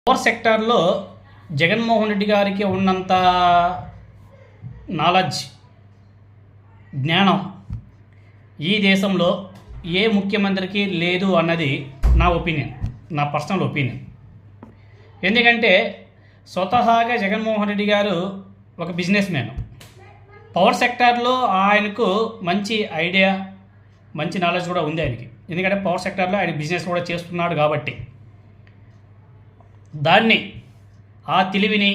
Power సెక్టార్లో జగన్మోహన్ రెడ్డి గారికి ఉన్నంత నాలెడ్జ్, జ్ఞానం ఈ దేశంలో ఏ ముఖ్యమంత్రికి లేదు అన్నది నా ఒపీనియన్, నా పర్సనల్ ఒపీనియన్. ఎందుకంటే స్వతహాగా జగన్మోహన్ రెడ్డి గారు ఒక బిజినెస్ మ్యాన్. పవర్ సెక్టార్లో ఆయనకు మంచి ఐడియా, మంచి నాలెడ్జ్ కూడా ఉంది ఆయనకి. ఎందుకంటే పవర్ సెక్టార్లో ఆయన బిజినెస్ కూడా చేస్తున్నాడు కాబట్టి దాన్ని, ఆ తెలివిని,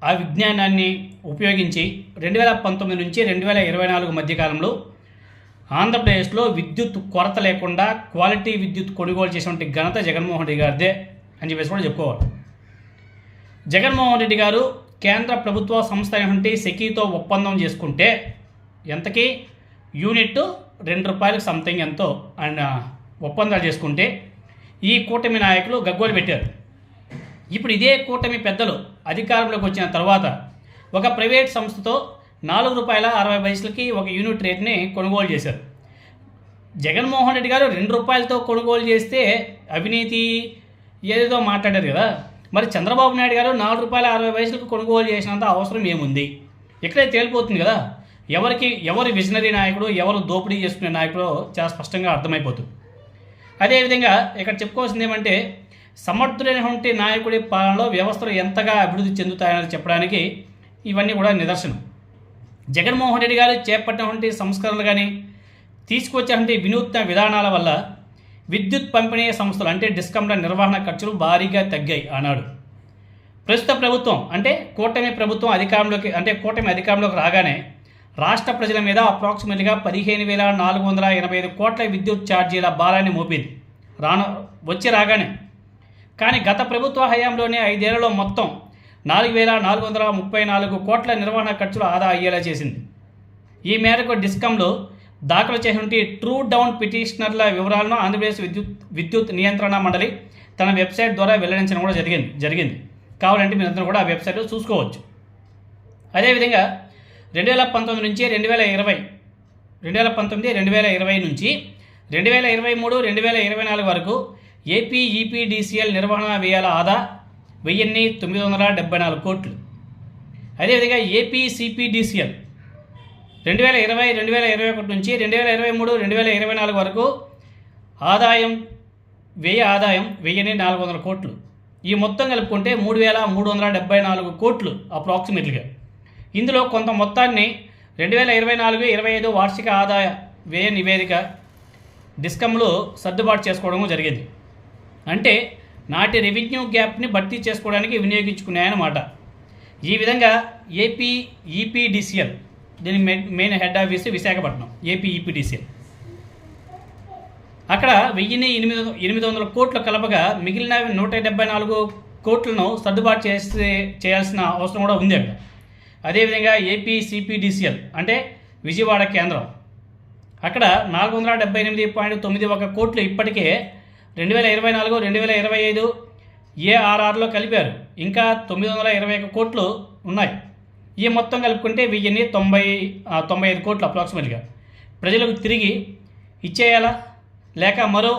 ఆ విజ్ఞానాన్ని ఉపయోగించి 2019 నుంచి 2024 మధ్యకాలంలో ఆంధ్రప్రదేశ్లో విద్యుత్ కొరత లేకుండా క్వాలిటీ విద్యుత్ కొనుగోలు చేసినటువంటి ఘనత జగన్మోహన్ రెడ్డి గారిదే అని చెప్పేసి కూడా చెప్పుకోవాలి. జగన్మోహన్ రెడ్డి గారు కేంద్ర ప్రభుత్వ సంస్థ అయినటువంటి సెకీతో ఒప్పందం చేసుకుంటే ఎంతకీ యూనిట్ ₹2 సంథింగ్ ఎంతో ఆయన ఒప్పందాలు చేసుకుంటే ఈ కూటమి నాయకులు గగ్గోలు పెట్టారు. ఇప్పుడు ఇదే కూటమి పెద్దలు అధికారంలోకి వచ్చిన తర్వాత ఒక ప్రైవేట్ సంస్థతో ₹4.60 ఒక యూనిట్ రేట్ని కొనుగోలు చేశారు. జగన్మోహన్ రెడ్డి గారు ₹2తో కొనుగోలు చేస్తే అవినీతి ఏదేదో మాట్లాడారు కదా. మరి చంద్రబాబు నాయుడు గారు ₹4.60 కొనుగోలు చేసినంత అవసరం ఏముంది? ఇక్కడే తేలిపోతుంది కదా ఎవరు విజనరీ నాయకుడు, ఎవరు దోపిడీ చేసుకునే నాయకుడు చాలా స్పష్టంగా అర్థమైపోతుంది. అదేవిధంగా ఇక్కడ చెప్పుకోవాల్సింది ఏమంటే, సమర్థులైనటువంటి నాయకుడి పాలనలో వ్యవస్థలు ఎంతగా అభివృద్ధి చెందుతాయని చెప్పడానికి ఇవన్నీ కూడా నిదర్శనం. జగన్మోహన్ రెడ్డి గారు చేపట్టినటువంటి సంస్కరణలు కానీ, తీసుకొచ్చేటువంటి వినూత్న విధానాల వల్ల విద్యుత్ పంపిణీ సంస్థలు అంటే డిస్కంల నిర్వహణ ఖర్చులు భారీగా తగ్గాయి ఆనాడు. ప్రస్తుత ప్రభుత్వం అంటే కూటమి అధికారంలోకి రాగానే రాష్ట్ర ప్రజల మీద అప్రాక్సిమేట్గా 15,485 కోట్ల విద్యుత్ ఛార్జీల భారాన్ని మోపింది రాగానే. కానీ గత ప్రభుత్వ హయాంలోనే 5 ఏళ్లలో మొత్తం 4,434 కోట్ల నిర్వహణ ఖర్చులు ఆదా అయ్యేలా చేసింది. ఈ మేరకు డిస్కంలో దాఖలు చేసినటువంటి ట్రూ డౌన్ పిటిషనర్ల వివరాలను ఆంధ్రప్రదేశ్ విద్యుత్ నియంత్రణ మండలి తన వెబ్సైట్ ద్వారా వెల్లడించడం కూడా జరిగింది. కావాలంటే మీరందరూ కూడా ఆ వెబ్సైట్లో చూసుకోవచ్చు. అదేవిధంగా 2019 నుంచి 2020 నుంచి 2023, 2024 వరకు ఏపీ ఈపీడీసీఎల్ నిర్వహణ వ్యయాల ఆదా 1,974 కోట్లు. అదేవిధంగా ఏపీ సిపిడిసిఎల్ 2020, 2021 నుంచి 2023, 2024 వరకు వ్యయ ఆదాయం 1,400 కోట్లు. ఈ మొత్తం కలుపుకుంటే 3,374 కోట్లు అప్రాక్సిమేట్లీగా. ఇందులో కొంత మొత్తాన్ని 2024-25 వార్షిక ఆదాయ వ్యయ నివేదిక డిస్కంలో సర్దుబాటు చేసుకోవడం జరిగింది. అంటే నాటి రెవెన్యూ గ్యాప్ని భర్తీ చేసుకోవడానికి వినియోగించుకున్నాయన్నమాట. ఈ విధంగా ఏపీ ఈపీడీసీఎల్, దీని main head office Visakhapatnam, AP EPDCL, అక్కడ 1,800 కోట్లు కలపగా మిగిలిన 174 కోట్లను సర్దుబాటు చేయాల్సిన అవసరం కూడా ఉంది అక్కడ. అదేవిధంగా ఏపీ సిపిడిసిఎల్ అంటే విజయవాడ కేంద్రం, అక్కడ 478.91 కోట్లు ఇప్పటికే 2024, 2025 ఏఆర్ఆర్లో కలిపారు. ఇంకా 921 కోట్లు ఉన్నాయి. ఈ మొత్తం కలుపుకుంటే 1,095 కోట్లు అప్రాక్సిమేట్గా ప్రజలకు తిరిగి ఇచ్చేయాలా లేక మరో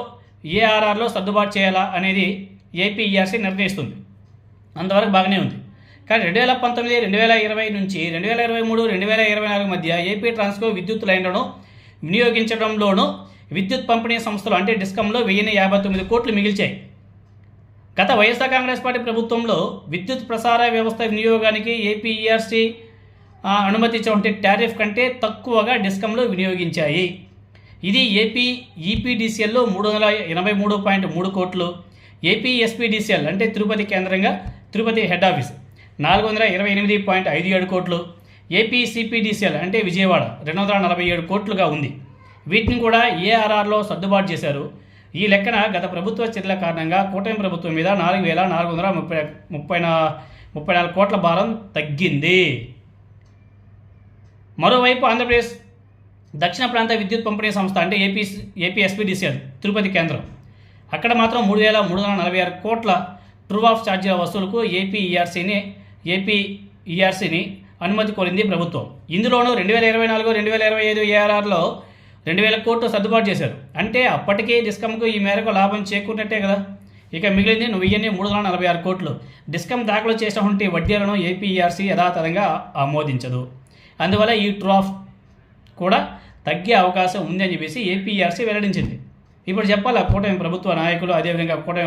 ఏఆర్ఆర్లో సర్దుబాటు చేయాలా అనేది ఏపీఈఆర్సీ నిర్ణయిస్తుంది. అంతవరకు బాగానే ఉంది. కానీ 2019, 2020 నుంచి 2023, 2024 మధ్య ఏపీ ట్రాన్స్కో విద్యుత్ లైన్లను వినియోగించడంలోనూ విద్యుత్ పంపిణీ సంస్థలు అంటే డిస్కంలో 1,059 కోట్లు మిగిల్చాయి. గత వైఎస్ఆర్ కాంగ్రెస్ పార్టీ ప్రభుత్వంలో విద్యుత్ ప్రసార వ్యవస్థ వినియోగానికి ఏపీఈఆర్సీ అనుమతించినటువంటి టారిఫ్ కంటే తక్కువగా డిస్కంలో వినియోగించాయి. ఇది ఏపీ ఈపీడీసీఎల్లో 383.3 కోట్లు, ఏపీ ఎస్పీడీసీఎల్ అంటే తిరుపతి కేంద్రంగా తిరుపతి హెడ్ ఆఫీస్ 428.57 కోట్లు, ఏపీ సిపిడిసిఎల్ అంటే విజయవాడ 247 కోట్లుగా ఉంది. వీటిని కూడా ఏఆర్ఆర్లో సర్దుబాటు చేశారు. ఈ లెక్కన గత ప్రభుత్వ చర్యల కారణంగా కూటమి ప్రభుత్వం మీద 4,434 కోట్ల భారం తగ్గింది. మరోవైపు ఆంధ్రప్రదేశ్ దక్షిణ ప్రాంత విద్యుత్ పంపిణీ సంస్థ అంటే ఏపీ ఎస్పీడీసీఎల్ తిరుపతి కేంద్రం, అక్కడ మాత్రం 3,346 కోట్ల ట్రూ ఆఫ్ ఛార్జీల వసూలుకు ఏపీఈఆర్సీని అనుమతి కోరింది ప్రభుత్వం. ఇందులోనూ 2024, 2025 ఏఆర్ఆర్లో 2,000 కోట్లు సర్దుబాటు చేశారు. అంటే అప్పటికే డిస్కంకు ఈ మేరకు లాభం చేకూరినట్టే కదా. ఇక మిగిలింది 346 కోట్లు. డిస్కమ్ దాఖలు చేసినటువంటి వడ్డీలను ఏపీఈఆర్సీ యథాతథంగా ఆమోదించదు. అందువల్ల ఈ ట్రాఫ్ కూడా తగ్గే అవకాశం ఉంది అని చెప్పేసి ఏపీఈఆర్సీ వెల్లడించింది. ఇప్పుడు చెప్పాలా కూటమి ప్రభుత్వ నాయకులు, అదేవిధంగా కూటమి